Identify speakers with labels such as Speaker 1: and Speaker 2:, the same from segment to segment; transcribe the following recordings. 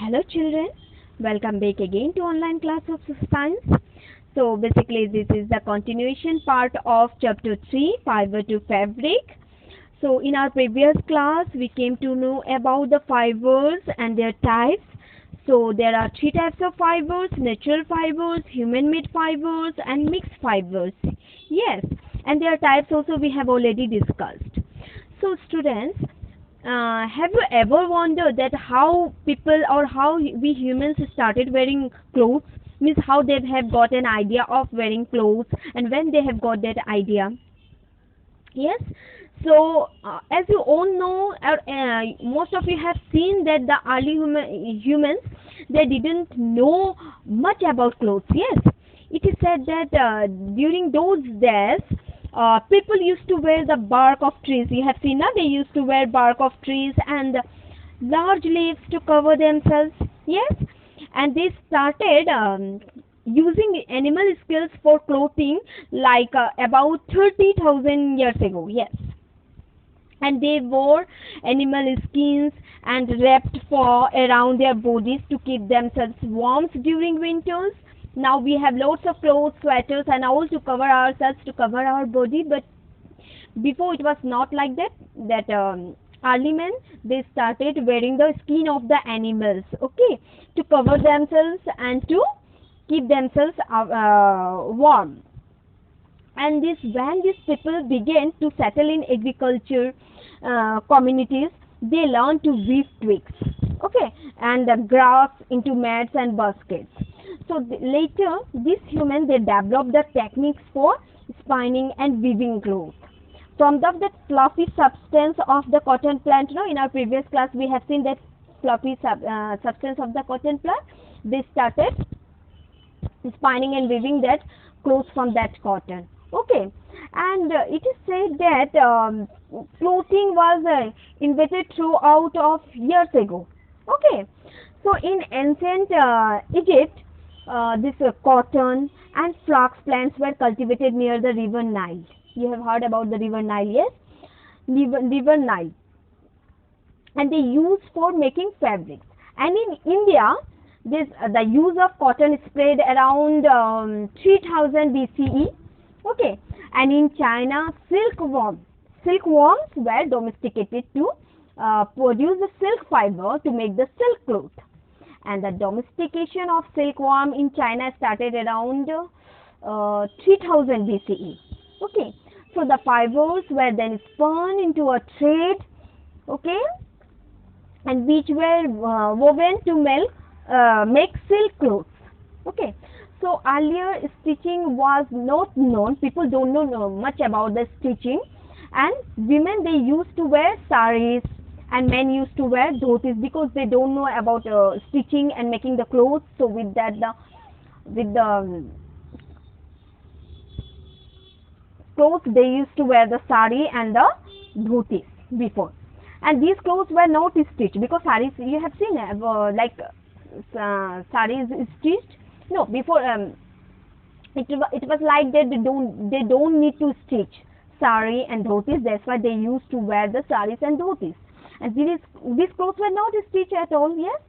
Speaker 1: Hello children, welcome back again to online class of science. So basically this is the continuation part of chapter 3, fiber to fabric. So in our previous class we came to know about the fibers and their types. So there are three types of fibers: natural fibers, human-made fibers and mixed fibers. Yes, and their types also we have already discussed. So students, have you ever wondered that how people or how we humans started wearing clothes? Means how they have got an idea of wearing clothes and when they have got that idea. Yes. So as you all know, most of you have seen that the early humans, they didn't know much about clothes. Yes, it is said that during those days, people used to wear the bark of trees. You have seen that they used to wear bark of trees and large leaves to cover themselves. Yes, and they started using animal skills for clothing like about 30,000 years ago. Yes, and they wore animal skins and wrapped fur around their bodies to keep themselves warm during winters. Now we have lots of clothes, sweaters and all to cover ourselves, to cover our body, but before it was not like that. Early men, they started wearing the skin of the animals, okay, to cover themselves and to keep themselves warm. And this when these people began to settle in agriculture communities, they learned to weave twigs, okay, and the grass into mats and baskets. So later these humans, they developed the techniques for spinning and weaving clothes from that fluffy substance of the cotton plant. In our previous class we have seen that fluffy substance of the cotton plant. They started spinning and weaving that clothes from that cotton, okay. And it is said that clothing was invented throughout of years ago, okay. So in ancient Egypt, this cotton and flax plants were cultivated near the river Nile. You have heard about the river Nile, yes, river Nile, and they used for making fabrics. And in India, this the use of cotton spread around 3000 BCE, okay. And in China, silkworms were domesticated to produce the silk fiber to make the silk cloth. And the domestication of silkworm in China started around 3000 BCE, okay. So the fibers were then spun into a thread, okay, and which were woven to make silk clothes, okay. So earlier stitching was not known. People don't know much about the stitching, and women, they used to wear saris and men used to wear dhotis because they don't know about stitching and making the clothes. So with that, the clothes, they used to wear the sari and the dhotis before. And these clothes were not stitched because saris, you have seen saris stitched. No, before it was like that they don't need to stitch sari and dhotis. That's why they used to wear the saris and dhotis. And these clothes were not stitched at all, yes,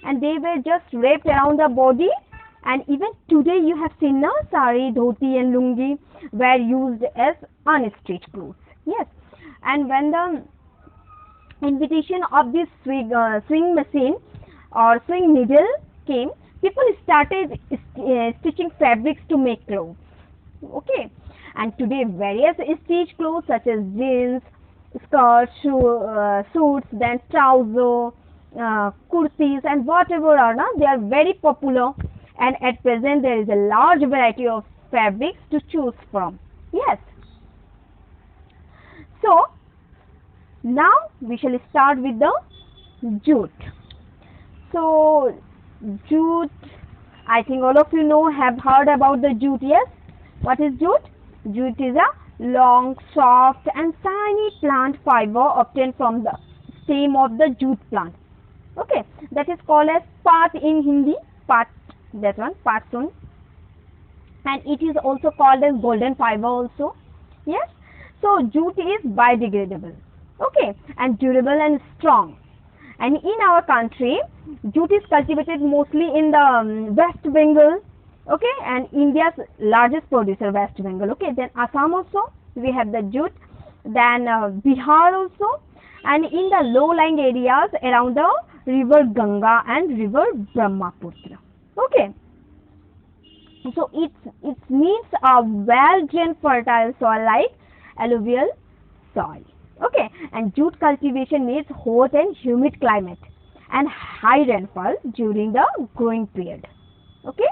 Speaker 1: and they were just wrapped around the body. And even today you have seen now sari, dhoti and lungi were used as unstitched clothes, yes. And when the invention of this sewing machine or sewing needle came, people started stitching fabrics to make clothes, okay. And today various stitched clothes such as jeans, skirts, suits, then trousers, kurtis and whatever are now, they are very popular. And at present there is a large variety of fabrics to choose from, yes. So now we shall start with the jute. So jute, I think all of you have heard about the jute, yes. What is jute? Jute is a long, soft and tiny plant fiber obtained from the stem of the jute plant, okay. That is called as pat in Hindi, pat, that one, patsun. And it is also called as golden fiber also, yes. So jute is biodegradable, okay, and durable and strong. And in our country, jute is cultivated mostly in the West Bengal, okay, and India's largest producer, West Bengal, okay. Then Assam also we have the jute, then Bihar also, and in the low-lying areas around the river Ganga and river Brahmaputra, okay. So it needs a well-drained fertile soil like alluvial soil, okay. And jute cultivation needs hot and humid climate and high rainfall during the growing period, okay.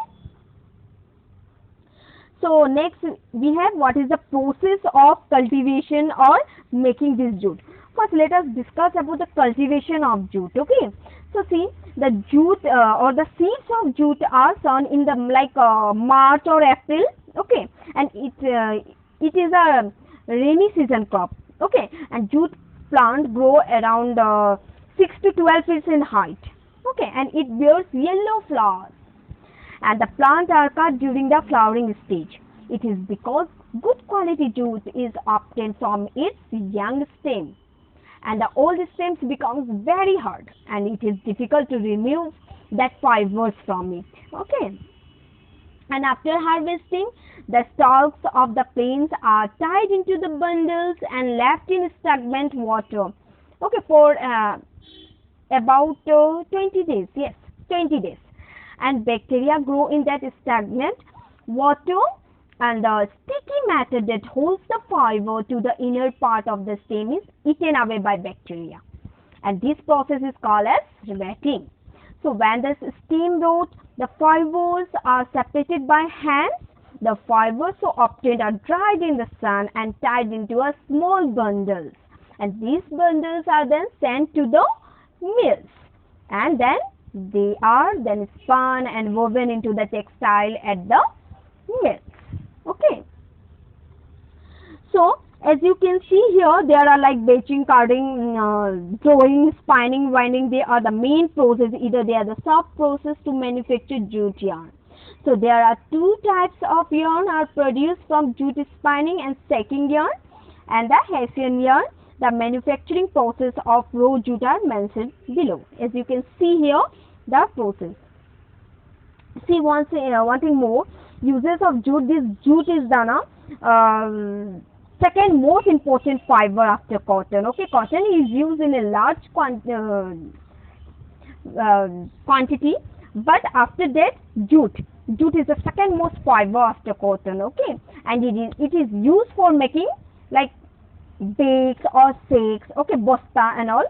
Speaker 1: So next we have what is the process of cultivation or making this jute. First let us discuss about the cultivation of jute, okay. So see, the jute or the seeds of jute are sown in the March or April, okay, and it is a rainy season crop, okay. And jute plant grow around 6 to 12 feet in height, okay, and it bears yellow flowers, and the plants are cut during the flowering stage. It is because good quality jute is obtained from its young stem, and the old stems becomes very hard, and it is difficult to remove that fibers from it, okay. And after harvesting, the stalks of the plants are tied into the bundles and left in stagnant water, okay, for about 20 days, yes, 20 days. And bacteria grow in that stagnant water, and the sticky matter that holds the fiber to the inner part of the stem is eaten away by bacteria, and this process is called as retting. So when the stem rot, the fibers are separated by hands. The fibers so obtained are dried in the sun and tied into a small bundles, and these bundles are then sent to the mills, and then they are then spun and woven into the textile at the mills, okay. So as you can see here, there are like batching, carding, drawing, spinning, winding. They are the main process. Either they are the soft process to manufacture jute yarn. So there are two types of yarn are produced from jute spinning and sacking yarn, and the Hessian yarn. The manufacturing process of raw jute are mentioned below. As you can see here, the process. See one thing more. Uses of jute. This jute is the second most important fiber after cotton. Okay, cotton is used in a large quantity, but after that jute is the second most fiber after cotton. Okay, and it is used for making like bags or sacks, okay, bosta and all.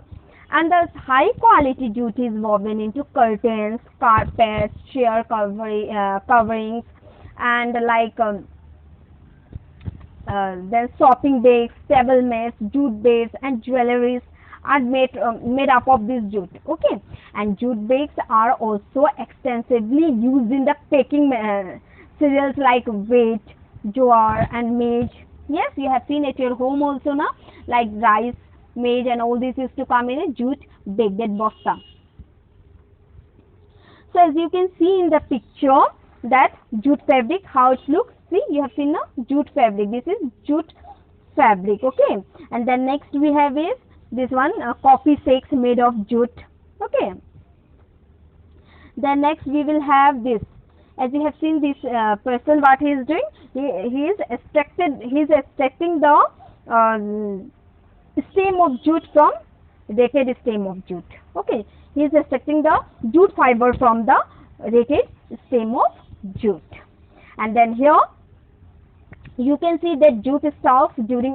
Speaker 1: And the high quality jute is woven into curtains, carpets, chair coverings, and like then shopping bags, table mats, jute bags, and jewelries are made up of this jute, okay. And jute bags are also extensively used in the baking cereals like wheat, jowar, and maize. Yes, you have seen at your home also now, like rice, maize, and all this used to come in a jute baked bosta. So as you can see in the picture that jute fabric, how it looks. See, you have seen the jute fabric. This is jute fabric, okay. And then next we have is this one, coffee sacks made of jute, okay. Then next we will have this. As you have seen, this person, what he is doing, he is extracting the stem of jute from rated stem of jute, okay. He is extracting the jute fiber from the rated stem of jute. And then here you can see that jute stalks during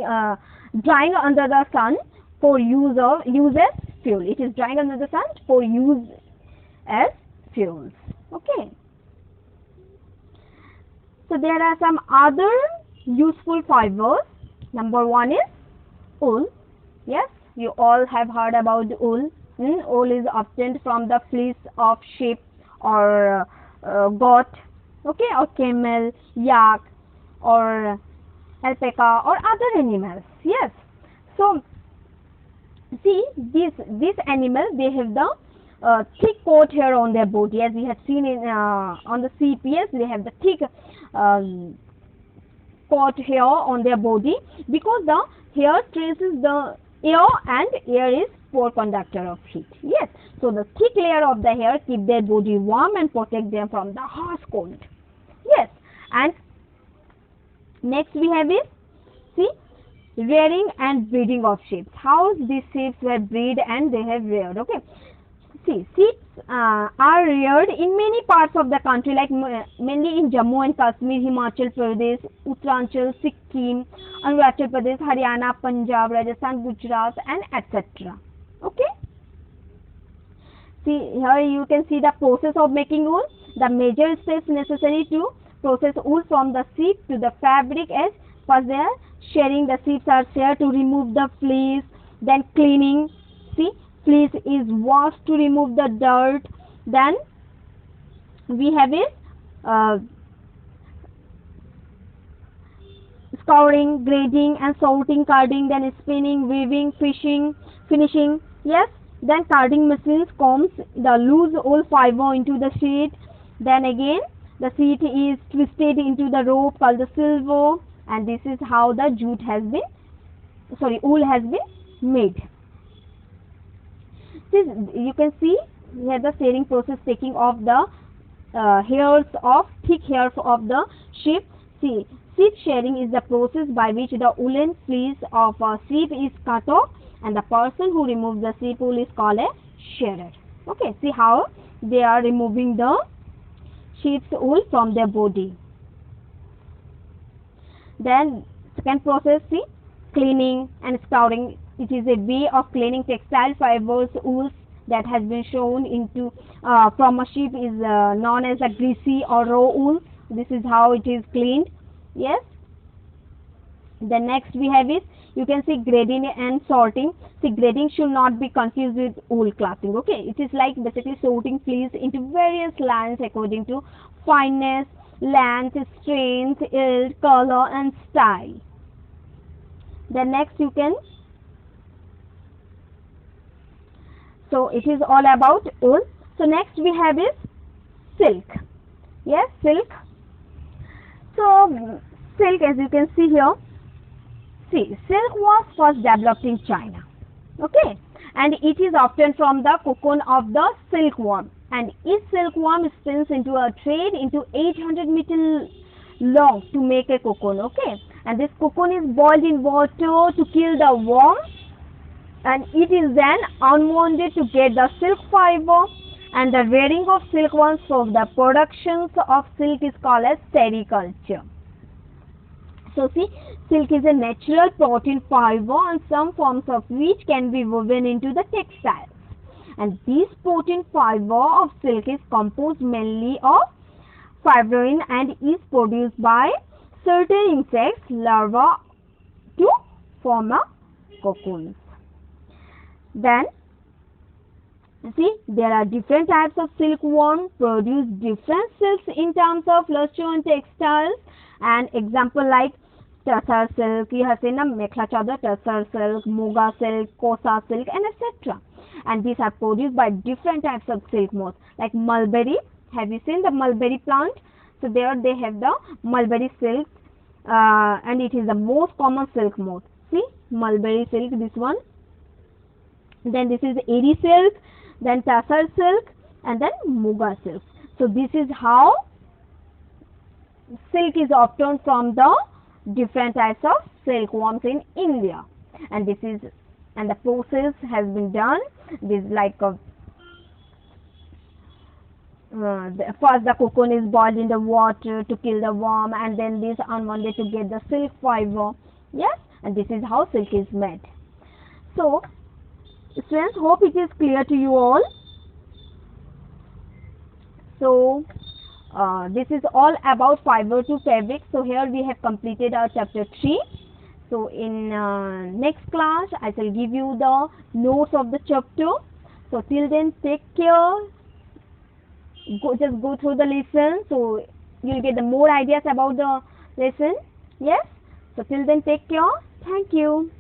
Speaker 1: drying under the sun for use as fuel. It is drying under the sun for use as fuels, okay. So there are some other useful fibers. Number one is wool. Yes, you all have heard about wool. Wool is obtained from the fleece of sheep or goat, okay, or camel, yak, or alpaca, or other animals. Yes. So see, this animal, they have the thick coat hair on their body, as we have seen in on the CPS. They have the thick coat hair on their body because the hair traces the air, and air is poor conductor of heat. Yes, so the thick layer of the hair keep their body warm and protect them from the harsh cold. Yes, and next we have is, see, rearing and breeding of sheep. How these sheep were bred and they have reared. Okay, see, sheep are reared in many parts of the country, like mainly in Jammu and Kashmir, Himachal Pradesh, Uttaranchal, Sikkim, Arunachal Pradesh, Haryana, Punjab, Rajasthan, Gujarat, and etc. Okay. See, here you can see the process of making wool. The major steps necessary to process wool from the sheep to the fabric is, first they are shearing. The sheep are sheared to remove the fleece, then cleaning. See, fleece is washed to remove the dirt. Then we have is scouring, grading and sorting, carding, then spinning, weaving, finishing. Yes, then carding machines combs the loose wool fiber into the sheet. Then again the sheet is twisted into the rope called the silvo, and this is how the wool has been made. This, you can see here the shearing process, taking off the thick hairs of the sheep. See, sheep shearing is the process by which the woolen fleece of a sheep is cut off, and the person who removes the sheep wool is called a shearer. Okay, see how they are removing the sheep's wool from their body. Then second process, see, cleaning and scouring. It is a way of cleaning textile fibers, wools that has been shown into from a sheep is known as a greasy or raw wool. This is how it is cleaned. Yes. The next we have is, you can see, grading and sorting. See, grading should not be confused with wool classing. Okay, it is like basically sorting fleece into various lines according to fineness, length, strength, yield, color and style. Then next you can, so it is all about wool. So next we have is silk. Yes, silk. So silk, as you can see here, see, silk was first developed in China. Okay, and it is obtained from the cocoon of the silkworm, and each silkworm spins into a thread into 800 meters long to make a cocoon. Okay, and this cocoon is boiled in water to kill the worm, and it is then unwound to get the silk fiber, and the rearing of silkworms for the productions of silk is called as sericulture. So see, silk is a natural protein fiber, and some forms of which can be woven into the textiles. And this protein fiber of silk is composed mainly of fibrin and is produced by certain insects larvae to form a cocoon. Then see, there are different types of silkworm produce different silks in terms of luster and textiles. And example like tussar silk, you have seen a mekhla chador, tussar silk, muga silk, kosa silk, and etc. And these are produced by different types of silk moths, like mulberry. Have you seen the mulberry plant? So there they have the mulberry silk, and it is the most common silk moth. See, mulberry silk, this one. Then this is eri silk, then tussar silk, and then muga silk. So this is how silk is obtained from the different types of silkworms in India. And this is, and the process has been done. This is like a first the cocoon is boiled in the water to kill the worm, and then this unwound to get the silk fiber. Yes, and this is how silk is made. So students, hope it is clear to you all. So this is all about fiber to fabric. So here we have completed our chapter 3. So in next class I shall give you the notes of the chapter. So till then, take care. Just go through the lesson, so you'll get the more ideas about the lesson. Yes. So till then, take care. Thank you.